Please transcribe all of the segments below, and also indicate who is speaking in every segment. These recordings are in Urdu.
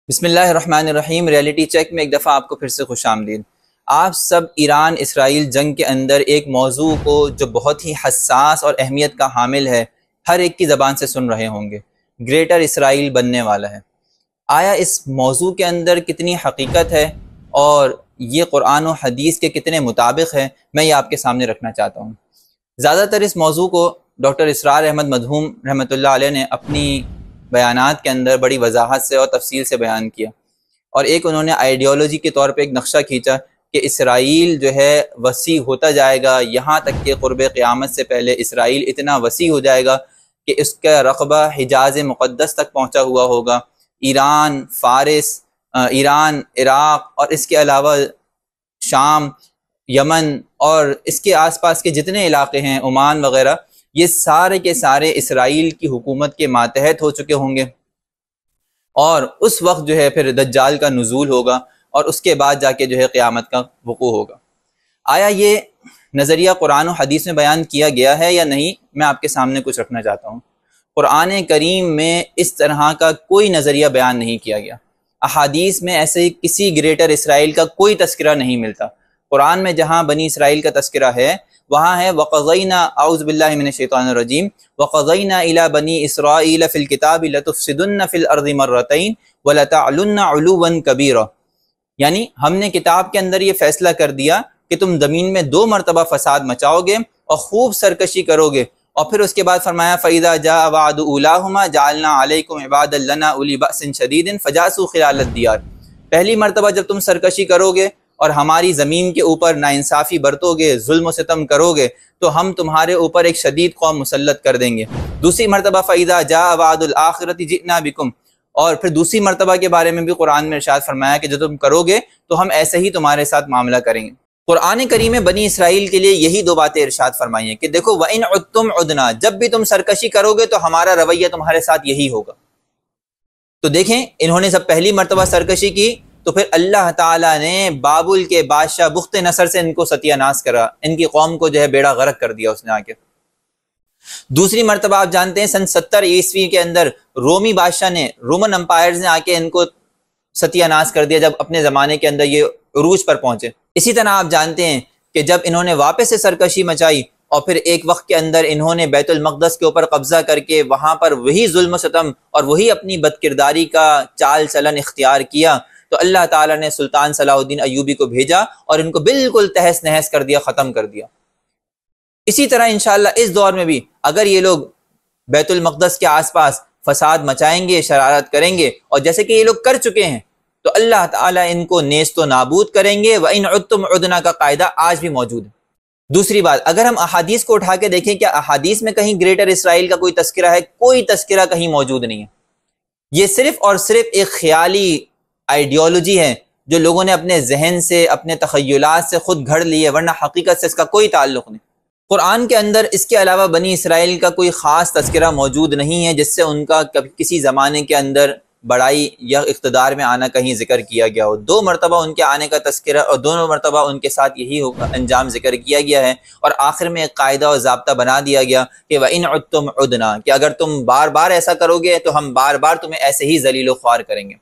Speaker 1: بسم اللہ الرحمن الرحیم۔ ریالٹی چیک میں ایک دفعہ آپ کو پھر سے خوش آمدید۔ آپ سب ایران اسرائیل جنگ کے اندر ایک موضوع کو جو بہت ہی حساس اور اہمیت کا حامل ہے ہر ایک کی زبان سے سن رہے ہوں گے، گریٹر اسرائیل بننے والا ہے۔ آیا اس موضوع کے اندر کتنی حقیقت ہے اور یہ قرآن و حدیث کے کتنے مطابق ہے، میں یہ آپ کے سامنے رکھنا چاہتا ہوں۔ زیادہ تر اس موضوع کو ڈاکٹر اسرار احمد مدھوم رحمۃ اللہ علیہ نے اپنی بیانات کے اندر بڑی وضاحت سے اور تفصیل سے بیان کیا، اور ایک انہوں نے آئیڈیالوجی کے طور پہ ایک نقشہ کھینچا کہ اسرائیل جو ہے وسیع ہوتا جائے گا، یہاں تک کہ قرب قیامت سے پہلے اسرائیل اتنا وسیع ہو جائے گا کہ اس کا رقبہ حجاز مقدس تک پہنچا ہوا ہوگا۔ ایران، فارس، ایران، عراق اور اس کے علاوہ شام، یمن اور اس کے آس پاس کے جتنے علاقے ہیں، عمان وغیرہ، یہ سارے کے سارے اسرائیل کی حکومت کے ماتحت ہو چکے ہوں گے، اور اس وقت جو ہے پھر دجال کا نزول ہوگا اور اس کے بعد جا کے جو ہے قیامت کا وقوع ہوگا۔ آیا یہ نظریہ قرآن و حدیث میں بیان کیا گیا ہے یا نہیں، میں آپ کے سامنے کچھ رکھنا چاہتا ہوں۔ قرآن کریم میں اس طرح کا کوئی نظریہ بیان نہیں کیا گیا۔ احادیث میں ایسے کسی گریٹر اسرائیل کا کوئی تذکرہ نہیں ملتا۔ قرآن میں جہاں بنی اسرائیل کا تذکرہ ہے وہاں ہے وَقَضَيْنَا اعوذ باللہ من الشیطان الرجیم وَقَضَيْنَا إِلَى بَنِي إِسْرَائِيلَ فِي الْكِتَابِ لَتُفْسِدُنَّ فِي الْأَرْضِ مَرَّتَيْنِ وَلَتَعْلُنَّ عُلُوًّا كَبِيرًا، یعنی ہم نے کتاب کے اندر یہ فیصلہ کر دیا کہ تم زمین میں 2 مرتبہ فساد مچاؤ گے اور خوب سرکشی کرو گے، اور پھر اس کے بعد فرمایا فَإِذَا جَاءَ وَعْدُ أُولَاهُمَا جَعَلْنَا عَلَيْكُمْ عِبَادًا لَنَا أُولِي بَأْسٍ شَدِيدٍ فَجَاسُوا خِلَالَ الدِّيَارِ، پہلی مرتبہ جب تم سرکشی کرو گے اور ہماری زمین کے اوپر ناانصافی برتو گے، ظلم و ستم کرو گے، تو ہم تمہارے اوپر ایک شدید قوم مسلط کر دیں گے۔ دوسری مرتبہ فَإِذَا جَاءَ وَعْدُ الْآخِرَةِ جِئْنَا بِكُمْ، اور پھر دوسری مرتبہ کے بارے میں بھی قرآن میں ارشاد فرمایا کہ جو تم کرو گے تو ہم ایسے ہی تمہارے ساتھ معاملہ کریں گے۔ قرآن کریم میں بنی اسرائیل کے لیے یہی 2 باتیں ارشاد فرمائی ہیں کہ دیکھو وَإِنْ عُدْتُمْ عُدْنَا، جب بھی تم سرکشی کرو گے تو ہمارا رویہ تمہارے ساتھ یہی ہوگا۔ تو دیکھیں انہوں نے جب پہلی مرتبہ سرکشی کی تو پھر اللہ تعالیٰ نے بابل کے بادشاہ بخت نصر سے ان کو ستیہ ناس کرا، ان کی قوم کو جو ہے بیڑا غرق کر دیا اس نے آ کے۔ دوسری مرتبہ آپ جانتے ہیں سن 70 عیسوی کے اندر رومی بادشاہ نے، رومن امپائرز نے آ کے ان کو ستیہ ناس کر دیا جب اپنے زمانے کے اندر یہ عروج پر پہنچے۔ اسی طرح آپ جانتے ہیں کہ جب انہوں نے واپس سے سرکشی مچائی اور پھر ایک وقت کے اندر انہوں نے بیت المقدس کے اوپر قبضہ کر کے وہاں پر وہی ظلم و ستم اور وہی اپنی بدکرداری کا چال چلن اختیار کیا، تو اللہ تعالیٰ نے سلطان صلاح الدین ایوبی کو بھیجا اور ان کو بالکل تہس نہس کر دیا، ختم کر دیا۔ اسی طرح انشاءاللہ اس دور میں بھی اگر یہ لوگ بیت المقدس کے آس پاس فساد مچائیں گے، شرارت کریں گے، اور جیسے کہ یہ لوگ کر چکے ہیں، تو اللہ تعالیٰ ان کو نیست و نابود کریں گے۔ وَإِنْ عُدْتُمْ عُدْنَا کا قاعدہ آج بھی موجود ہے۔ دوسری بات، اگر ہم احادیث کو اٹھا کے دیکھیں، کیا احادیث میں کہیں گریٹر اسرائیل کا کوئی تذکرہ ہے؟ کوئی تذکرہ کہیں موجود نہیں ہے۔ یہ صرف اور صرف ایک خیالی آئیڈیالوجی ہے جو لوگوں نے اپنے ذہن سے، اپنے تخیلات سے خود گھڑ لی ہے، ورنہ حقیقت سے اس کا کوئی تعلق نہیں۔ قرآن کے اندر اس کے علاوہ بنی اسرائیل کا کوئی خاص تذکرہ موجود نہیں ہے جس سے ان کا کسی زمانے کے اندر بڑائی یا اقتدار میں آنا کہیں ذکر کیا گیا ہو۔ 2 مرتبہ ان کے آنے کا تذکرہ اور دونوں مرتبہ ان کے ساتھ یہی انجام ذکر کیا گیا ہے، اور آخر میں ایک قاعدہ اور ضابطہ بنا دیا گیا کہ وَإِنْ عُدْتُمْ عُدْنَا، کہ اگر تم بار بار ایسا کرو گے تو ہم بار بار تمہیں ایسے ہی ذلیل و خوار کریں گے۔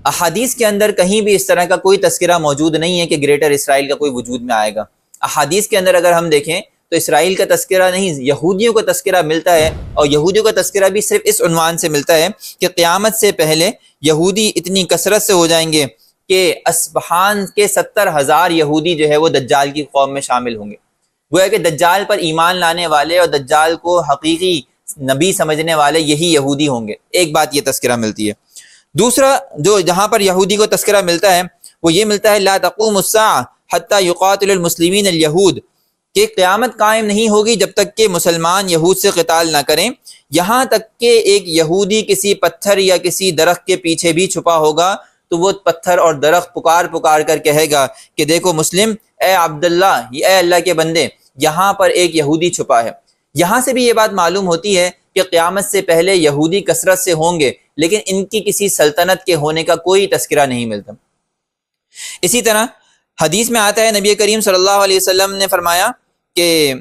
Speaker 1: احادیث کے اندر کہیں بھی اس طرح کا کوئی تذکرہ موجود نہیں ہے کہ گریٹر اسرائیل کا کوئی وجود میں آئے گا۔ احادیث کے اندر اگر ہم دیکھیں تو اسرائیل کا تذکرہ نہیں، یہودیوں کا تذکرہ ملتا ہے، اور یہودیوں کا تذکرہ بھی صرف اس عنوان سے ملتا ہے کہ قیامت سے پہلے یہودی اتنی کثرت سے ہو جائیں گے کہ اصبحان کے 70,000 یہودی جو ہے وہ دجال کی قوم میں شامل ہوں گے۔ گویا کہ دجال پر ایمان لانے والے اور دجال کو حقیقی نبی سمجھنے والے یہی یہودی ہوں گے۔ ایک بات یہ تذکرہ ملتی ہے۔ دوسرا جو جہاں پر یہودی کو تذکرہ ملتا ہے وہ یہ ملتا ہے لا تقوم الساعة حتى يقاتل المسلمین اليہود، کہ قیامت قائم نہیں ہوگی جب تک کہ مسلمان یہود سے قتال نہ کریں، یہاں تک کہ ایک یہودی کسی پتھر یا کسی درخت کے پیچھے بھی چھپا ہوگا تو وہ پتھر اور درخت پکار پکار کر کہے گا کہ دیکھو مسلم، اے عبداللہ، اے اللہ کے بندے، یہاں پر ایک یہودی چھپا ہے۔ یہاں سے بھی یہ بات معلوم ہوتی ہے کہ قیامت سے پہلے یہودی کثرت سے ہوں گے، لیکن ان کی کسی سلطنت کے ہونے کا کوئی تذکرہ نہیں ملتا۔ اسی طرح حدیث میں آتا ہے نبی کریم صلی اللہ علیہ وسلم نے فرمایا کہ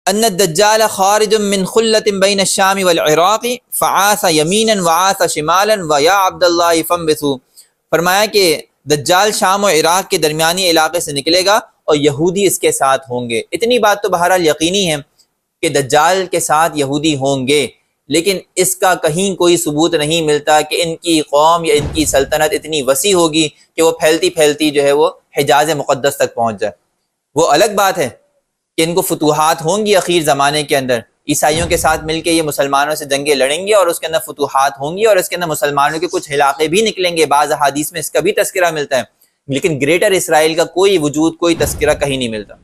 Speaker 1: ان الدجال خارج من خلۃ بین الشام والعراق فعاث یمینا وعاث شمالا ویا عبد اللہ فانبثوا، فرمایا کہ دجال شام و عراق کے درمیانی علاقے سے نکلے گا اور یہودی اس کے ساتھ ہوں گے۔ اتنی بات تو بہرحال یقینی ہے کہ دجال کے ساتھ یہودی ہوں گے، لیکن اس کا کہیں کوئی ثبوت نہیں ملتا کہ ان کی قوم یا ان کی سلطنت اتنی وسیع ہوگی کہ وہ پھیلتی پھیلتی جو ہے وہ حجاز مقدس تک پہنچ جائے۔ وہ الگ بات ہے کہ ان کو فتوحات ہوں گی اخیر زمانے کے اندر، عیسائیوں کے ساتھ مل کے یہ مسلمانوں سے جنگیں لڑیں گے اور اس کے اندر فتوحات ہوں گی اور اس کے اندر مسلمانوں کے کچھ علاقے بھی نکلیں گے، بعض احادیث میں اس کا بھی تذکرہ ملتا ہے، لیکن گریٹر اسرائیل کا کوئی وجود، کوئی تذکرہ کہیں نہیں ملتا۔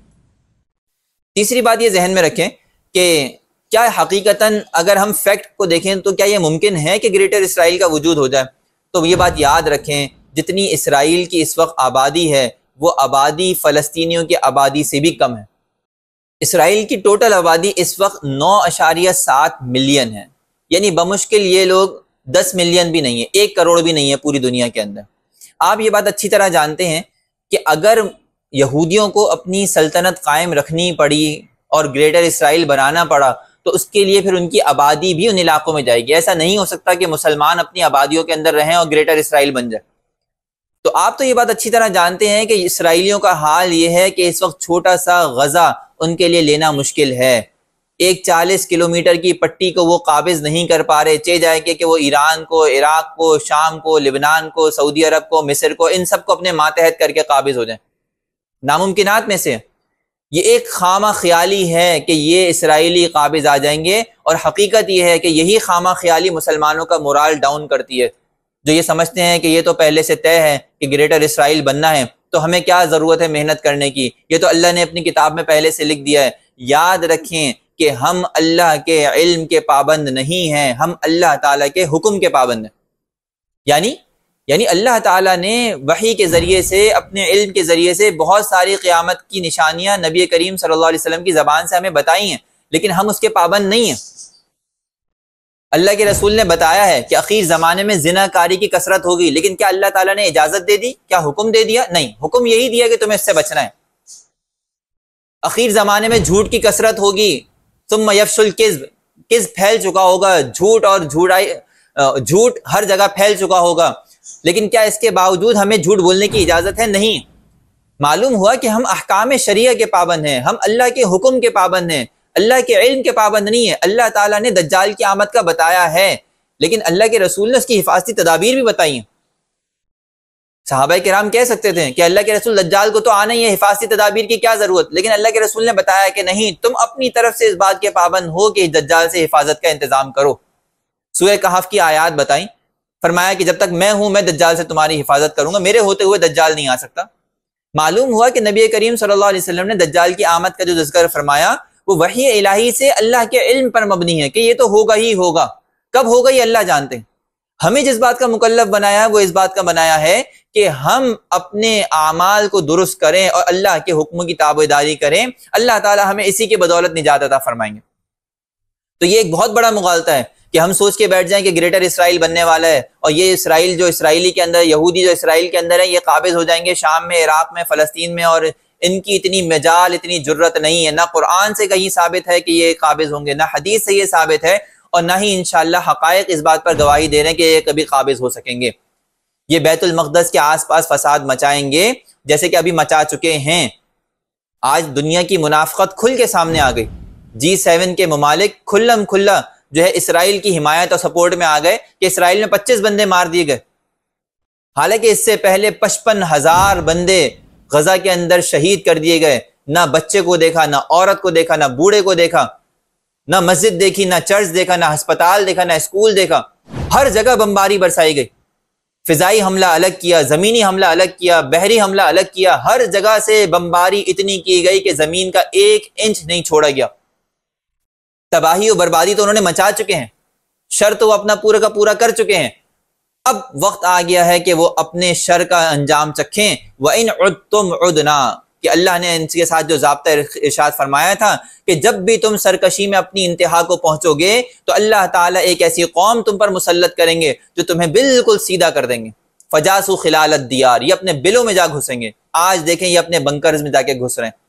Speaker 1: تیسری بات یہ ذہن میں رکھیں کہ کیا حقیقتاً اگر ہم فیکٹ کو دیکھیں تو کیا یہ ممکن ہے کہ گریٹر اسرائیل کا وجود ہو جائے؟ تو یہ بات یاد رکھیں، جتنی اسرائیل کی اس وقت آبادی ہے وہ آبادی فلسطینیوں کی آبادی سے بھی کم ہے۔ اسرائیل کی ٹوٹل آبادی اس وقت 9.7 ملین ہے، یعنی بمشکل یہ لوگ 10 ملین بھی نہیں ہے، 1 کروڑ بھی نہیں ہے پوری دنیا کے اندر۔ آپ یہ بات اچھی طرح جانتے ہیں کہ اگر یہودیوں کو اپنی سلطنت قائم رکھنی پڑی اور گریٹر اسرائیل بنانا پڑا تو اس کے لیے پھر ان کی آبادی بھی ان علاقوں میں جائے گی۔ ایسا نہیں ہو سکتا کہ مسلمان اپنی آبادیوں کے اندر رہیں اور گریٹر اسرائیل بن جائے۔ تو آپ تو یہ بات اچھی طرح جانتے ہیں کہ اسرائیلیوں کا حال یہ ہے کہ اس وقت چھوٹا سا غزہ ان کے لیے لینا مشکل ہے، ایک 40 کلومیٹر کی پٹی کو وہ قابض نہیں کر پا رہے، چاہے جائے کہ وہ ایران کو، عراق کو، شام کو، لبنان کو، سعودی عرب کو، مصر کو، ان سب کو اپنے ماتحت کر کے قابض ہو جائیں، ناممکنات میں سے۔ یہ ایک خامہ خیالی ہے کہ یہ اسرائیلی قابض آ جائیں گے، اور حقیقت یہ ہے کہ یہی خامہ خیالی مسلمانوں کا مورال ڈاؤن کرتی ہے، جو یہ سمجھتے ہیں کہ یہ تو پہلے سے طے ہے کہ گریٹر اسرائیل بننا ہے، تو ہمیں کیا ضرورت ہے محنت کرنے کی، یہ تو اللہ نے اپنی کتاب میں پہلے سے لکھ دیا ہے۔ یاد رکھیں کہ ہم اللہ کے علم کے پابند نہیں ہیں، ہم اللہ تعالیٰ کے حکم کے پابند ہیں۔ یعنی اللہ تعالیٰ نے وحی کے ذریعے سے، اپنے علم کے ذریعے سے بہت ساری قیامت کی نشانیاں نبی کریم صلی اللہ علیہ وسلم کی زبان سے ہمیں بتائی ہیں، لیکن ہم اس کے پابند نہیں ہیں۔ اللہ کے رسول نے بتایا ہے کہ اخیر زمانے میں زنا کاری کی کثرت ہوگی، لیکن کیا اللہ تعالیٰ نے اجازت دے دی؟ کیا حکم دے دیا؟ نہیں، حکم یہی دیا کہ تمہیں اس سے بچنا ہے۔ اخیر زمانے میں جھوٹ کی کثرت ہوگی، ثم یفشل الکذب، کذب پھیل چکا ہوگا، جھوٹ اور جھوٹ ہر جگہ پھیل چکا ہوگا، لیکن کیا اس کے باوجود ہمیں جھوٹ بولنے کی اجازت ہے؟ نہیں۔ معلوم ہوا کہ ہم احکام شریعہ کے پابند ہیں، ہم اللہ کے حکم کے پابند ہیں، اللہ کے علم کے پابند نہیں ہے۔ اللہ تعالیٰ نے دجال کی آمد کا بتایا ہے، لیکن اللہ کے رسول نے اس کی حفاظتی تدابیر بھی بتائی ہیں۔ صحابہ کرام کہہ سکتے تھے کہ اللہ کے رسول دجال کو تو آنا ہی ہے، حفاظتی تدابیر کی کیا ضرورت، لیکن اللہ کے رسول نے بتایا کہ نہیں، تم اپنی طرف سے اس بات کے پابند ہو کہ دجال سے حفاظت کا انتظام کرو۔ سورہ کہف کی آیات بتائیں، فرمایا کہ جب تک میں ہوں میں دجال سے تمہاری حفاظت کروں گا، میرے ہوتے ہوئے دجال نہیں آ سکتا۔ معلوم ہوا کہ نبی کریم صلی اللہ علیہ وسلم نے دجال کی آمد کا جو ذکر فرمایا وہ وحی الہی سے اللہ کے علم پر مبنی ہے کہ یہ تو ہوگا ہی ہوگا، کب ہوگا یہ اللہ جانتے ہیں۔ ہمیں جس بات کا مکلف بنایا ہے وہ اس بات کا بنایا ہے کہ ہم اپنے اعمال کو درست کریں اور اللہ کے حکم کی تابعداری کریں، اللہ تعالی ہمیں اسی کے بدولت نجات عطا فرمائیں گے۔ تو یہ ایک بہت بڑا مغالطہ ہے کہ ہم سوچ کے بیٹھ جائیں کہ گریٹر اسرائیل بننے والا ہے اور یہ اسرائیل جو اسرائیلی کے اندر، یہودی جو اسرائیل کے اندر ہے، یہ قابض ہو جائیں گے شام میں، عراق میں، فلسطین میں، اور ان کی اتنی مجال، اتنی جرت نہیں ہے، نہ قرآن سے کہیں ثابت ہے کہ یہ قابض ہوں گے، نہ حدیث سے یہ ثابت ہے، اور نہ ہی انشاءاللہ حقائق اس بات پر گواہی دے رہے ہیں کہ یہ کبھی قابض ہو سکیں گے۔ یہ بیت المقدس کے آس پاس فساد مچائیں گے جیسے کہ ابھی مچا چکے ہیں۔ آج دنیا کی منافقت کھل کے سامنے آ گئی، G7 کے ممالک کھلم کھلا جو ہے اسرائیل کی حمایت اور سپورٹ میں آ گئے کہ اسرائیل میں 25 بندے مار دیے گئے، حالانکہ اس سے پہلے 55,000 بندے غزہ کے اندر شہید کر دیے گئے۔ نہ بچے کو دیکھا، نہ عورت کو دیکھا، نہ بوڑھے کو دیکھا، نہ مسجد دیکھی، نہ چرچ دیکھا، نہ ہسپتال دیکھا، نہ اسکول دیکھا، ہر جگہ بمباری برسائی گئی۔ فضائی حملہ الگ کیا، زمینی حملہ الگ کیا، بحری حملہ الگ کیا، ہر جگہ سے بمباری اتنی کی گئی کہ زمین کا 1 انچ نہیں چھوڑا گیا۔ تباہی و بربادی تو انہوں نے مچا چکے ہیں، شر تو وہ اپنا پورا کا پورا کر چکے ہیں، اب وقت آ گیا ہے کہ وہ اپنے شر کا انجام چکھیں۔ وَإِنْ عُدْتُمْ عُدْنَا، کہ اللہ نے ان کے ساتھ جو ضابطہ ارشاد فرمایا تھا کہ جب بھی تم سرکشی میں اپنی انتہا کو پہنچو گے تو اللہ تعالیٰ ایک ایسی قوم تم پر مسلط کریں گے جو تمہیں بالکل سیدھا کر دیں گے۔ فَجَاسُوا خِلَالَ الدِّيَارِ، یہ اپنے بلوں میں جا گھسیں گے۔ آج دیکھیں یہ اپنے بنکرز میں جا کے گھس رہے ہیں۔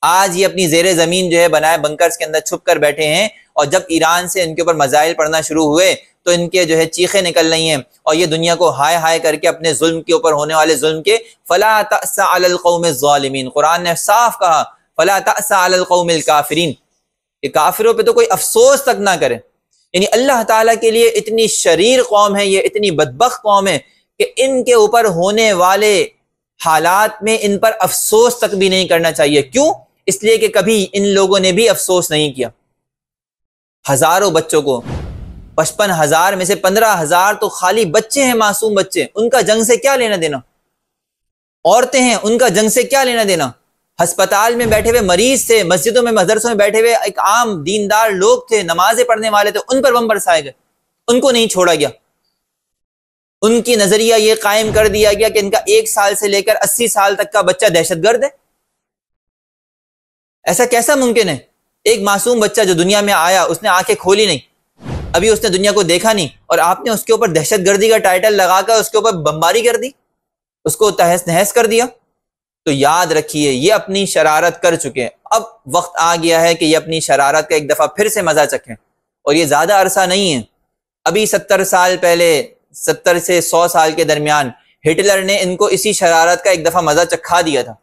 Speaker 1: آج یہ اپنی زیر زمین جو ہے بنائے بنکرز کے اندر چھپ کر بیٹھے ہیں، اور جب ایران سے ان کے اوپر میزائل پڑنا شروع ہوئے تو ان کے جو ہے چیخیں نکل رہی ہیں، اور یہ دنیا کو ہائے ہائے کر کے اپنے ظلم کے اوپر ہونے والے ظلم کے فلا تأس علی القوم الظالمین، قرآن نے صاف کہا فلا تأس علی القوم الکافرین، کہ کافروں پہ تو کوئی افسوس تک نہ کرے۔ یعنی اللہ تعالیٰ کے لیے اتنی شریر قوم ہے، یہ اتنی بدبخت قوم ہے کہ ان کے اوپر ہونے والے حالات میں ان پر افسوس تک بھی نہیں کرنا چاہیے۔ کیوں؟ اس لیے کہ کبھی ان لوگوں نے بھی افسوس نہیں کیا۔ ہزاروں بچوں کو، 55,000 میں سے 15,000 تو خالی بچے ہیں، معصوم بچے، ان کا جنگ سے کیا لینا دینا؟ عورتیں ہیں، ان کا جنگ سے کیا لینا دینا؟ ہسپتال میں بیٹھے ہوئے مریض تھے، مسجدوں میں مدرسوں میں بیٹھے ہوئے ایک عام دیندار لوگ تھے، نمازیں پڑھنے والے تھے، ان پر بم برسائے گئے، ان کو نہیں چھوڑا گیا۔ ان کی نظریہ یہ قائم کر دیا گیا کہ ان کا 1 سال سے لے کر 80 سال تک کا بچہ دہشت گرد ہے۔ ایسا کیسا ممکن ہے؟ ایک معصوم بچہ جو دنیا میں آیا، اس نے آنکھیں کھولی نہیں، ابھی اس نے دنیا کو دیکھا نہیں، اور آپ نے اس کے اوپر دہشت گردی کا ٹائٹل لگا کر اس کے اوپر بمباری کر دی، اس کو تہس نہس کر دیا۔ تو یاد رکھیے یہ اپنی شرارت کر چکے ہیں، اب وقت آ گیا ہے کہ یہ اپنی شرارت کا ایک دفعہ پھر سے مزہ چکھیں، اور یہ زیادہ عرصہ نہیں ہے۔ ابھی 70 سال پہلے، 70 سے 100 سال کے درمیان ہٹلر نے ان کو اسی شرارت کا ایک دفعہ مزہ چکھا دیا تھا۔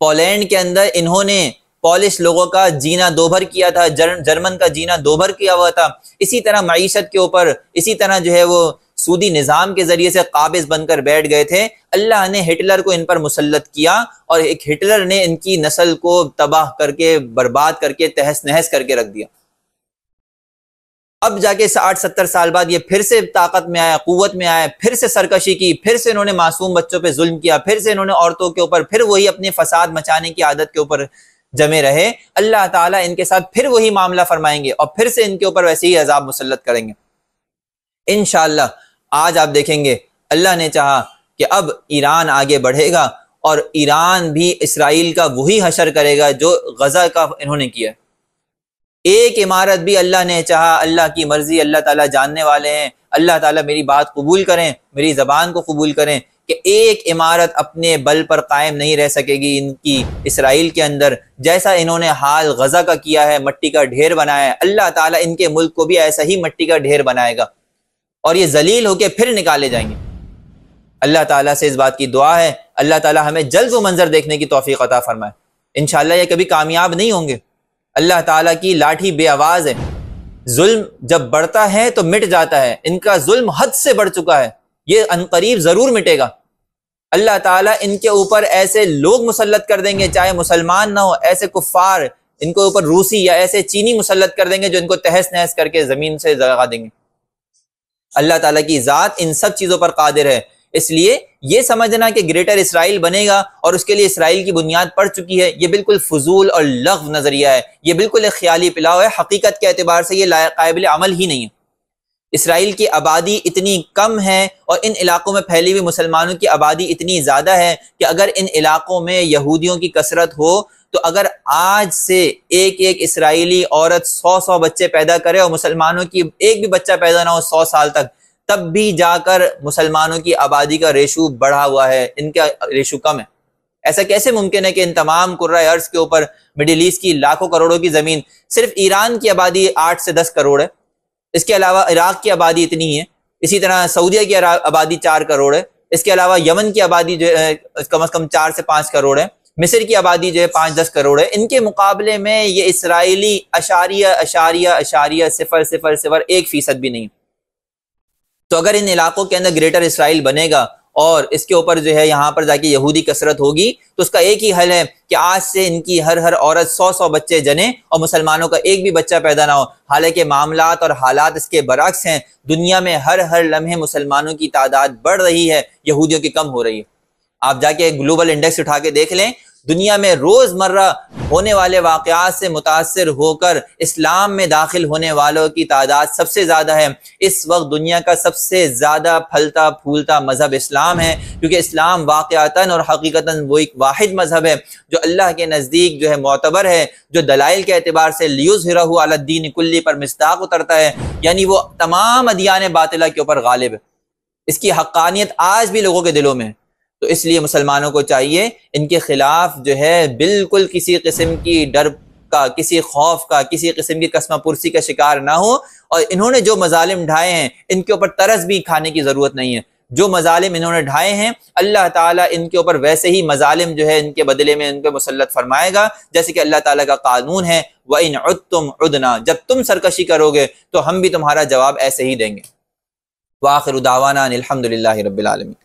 Speaker 1: پولینڈ کے اندر انہوں نے پولش لوگوں کا جینا دوبھر کیا تھا، جرمن کا جینا دوبھر کیا ہوا تھا۔ اسی طرح معیشت کے اوپر، اسی طرح جو ہے وہ سودی نظام کے ذریعے سے قابض بن کر بیٹھ گئے تھے۔ اللہ نے ہٹلر کو ان پر مسلط کیا، اور ایک ہٹلر نے ان کی نسل کو تباہ کر کے، برباد کر کے، تہس نہس کر کے رکھ دیا۔ اب جا کے 60-70 سال بعد یہ پھر سے طاقت میں آیا، قوت میں آیا، پھر سے سرکشی کی، پھر سے انہوں نے معصوم بچوں پہ ظلم کیا، پھر سے انہوں نے عورتوں کے اوپر، پھر وہی اپنے فساد مچانے کی عادت کے اوپر جمے رہے۔ اللہ تعالیٰ ان کے ساتھ پھر وہی معاملہ فرمائیں گے، اور پھر سے ان کے اوپر ویسے ہی عذاب مسلط کریں گے انشاءاللہ۔ آج آپ دیکھیں گے اللہ نے چاہا کہ اب ایران آگے بڑھے گا، اور ایران بھی اسرائیل کا وہی حشر کرے گا جو غزہ کا انہوں نے کیا۔ ایک عمارت بھی اللہ نے چاہا، اللہ کی مرضی، اللہ تعالیٰ جاننے والے ہیں، اللہ تعالیٰ میری بات قبول کریں، میری زبان کو قبول کریں کہ ایک عمارت اپنے بل پر قائم نہیں رہ سکے گی ان کی اسرائیل کے اندر۔ جیسا انہوں نے حال غزہ کا کیا ہے، مٹی کا ڈھیر بنایا ہے، اللہ تعالیٰ ان کے ملک کو بھی ایسا ہی مٹی کا ڈھیر بنائے گا، اور یہ ذلیل ہو کے پھر نکالے جائیں گے۔ اللہ تعالیٰ سے اس بات کی دعا ہے اللہ تعالیٰ ہمیں جلد و منظر دیکھنے کی توفیق عطا فرمائے۔ انشاءاللہ یہ کبھی کامیاب نہیں ہوں گے۔ اللہ تعالیٰ کی لاٹھی بے آواز ہے، ظلم جب بڑھتا ہے تو مٹ جاتا ہے، ان کا ظلم حد سے بڑھ چکا ہے، یہ عنقریب ضرور مٹے گا۔ اللہ تعالیٰ ان کے اوپر ایسے لوگ مسلط کر دیں گے، چاہے مسلمان نہ ہو، ایسے کفار ان کے اوپر روسی یا ایسے چینی مسلط کر دیں گے جو ان کو تہس نہس کر کے زمین سے دگا دیں گے۔ اللہ تعالیٰ کی ذات ان سب چیزوں پر قادر ہے، اس لیے یہ سمجھنا کہ گریٹر اسرائیل بنے گا اور اس کے لیے اسرائیل کی بنیاد پڑ چکی ہے، یہ بالکل فضول اور لغو نظریہ ہے، یہ بالکل ایک خیالی پلاؤ ہے، حقیقت کے اعتبار سے یہ قابل عمل ہی نہیں ہے۔ اسرائیل کی آبادی اتنی کم ہے اور ان علاقوں میں پھیلی ہوئی مسلمانوں کی آبادی اتنی زیادہ ہے کہ اگر ان علاقوں میں یہودیوں کی کثرت ہو تو اگر آج سے ایک ایک اسرائیلی عورت 100 بچے پیدا کرے اور مسلمانوں کی ایک بھی بچہ پیدا نہ ہو 100 سال تک، تب بھی جا کر مسلمانوں کی آبادی کا ریشو بڑھا ہوا ہے، ان کا ریشو کم ہے۔ ایسا کیسے ممکن ہے کہ ان تمام کرۂ ارض کے اوپر مڈل ایسٹ کی لاکھوں کروڑوں کی زمین، صرف ایران کی آبادی 8 سے 10 کروڑ ہے، اس کے علاوہ عراق کی آبادی اتنی ہے، اسی طرح سعودیہ کی آبادی 4 کروڑ ہے، اس کے علاوہ یمن کی آبادی جو ہے کم از کم 4 سے 5 کروڑ ہے، مصر کی آبادی جو ہے 5-10 کروڑ ہے، ان کے مقابلے میں یہ اسرائیلی %0.001% بھی نہیں۔ تو اگر ان علاقوں کے اندر گریٹر اسرائیل بنے گا اور اس کے اوپر جو ہے یہاں پر جا کے یہودی کثرت ہوگی تو اس کا ایک ہی حل ہے کہ آج سے ان کی ہر عورت 100 بچے جنے اور مسلمانوں کا ایک بھی بچہ پیدا نہ ہو۔ حالانکہ معاملات اور حالات اس کے برعکس ہیں، دنیا میں ہر لمحے مسلمانوں کی تعداد بڑھ رہی ہے، یہودیوں کی کم ہو رہی ہے۔ آپ جا کے گلوبل انڈیکس اٹھا کے دیکھ لیں، دنیا میں روزمرہ ہونے والے واقعات سے متاثر ہو کر اسلام میں داخل ہونے والوں کی تعداد سب سے زیادہ ہے۔ اس وقت دنیا کا سب سے زیادہ پھلتا پھولتا مذہب اسلام ہے، کیونکہ اسلام واقعتاً اور حقیقتاً وہ ایک واحد مذہب ہے جو اللہ کے نزدیک جو ہے معتبر ہے، جو دلائل کے اعتبار سے لیظہرہ علی الدین کلی پر مصداق اترتا ہے، یعنی وہ تمام ادیان باطلہ کے اوپر غالب ہے۔ اس کی حقانیت آج بھی لوگوں کے دلوں میں ہے۔ تو اس لیے مسلمانوں کو چاہیے ان کے خلاف جو ہے بالکل کسی قسم کی ڈر کا، کسی خوف کا، کسی قسم کی قسمہ پرسی کا شکار نہ ہو، اور انہوں نے جو مظالم ڈھائے ہیں ان کے اوپر ترس بھی کھانے کی ضرورت نہیں ہے۔ جو مظالم انہوں نے ڈھائے ہیں اللہ تعالیٰ ان کے اوپر ویسے ہی مظالم جو ہے ان کے بدلے میں ان پہ مسلط فرمائے گا، جیسے کہ اللہ تعالیٰ کا قانون ہے وَإِنْ عُدْتُمْ عُدْنَا، جب تم سرکشی کرو گے تو ہم بھی تمہارا جواب ایسے ہی دیں گے۔ وآخر دعوانا ان الحمد للہ رب العالمین۔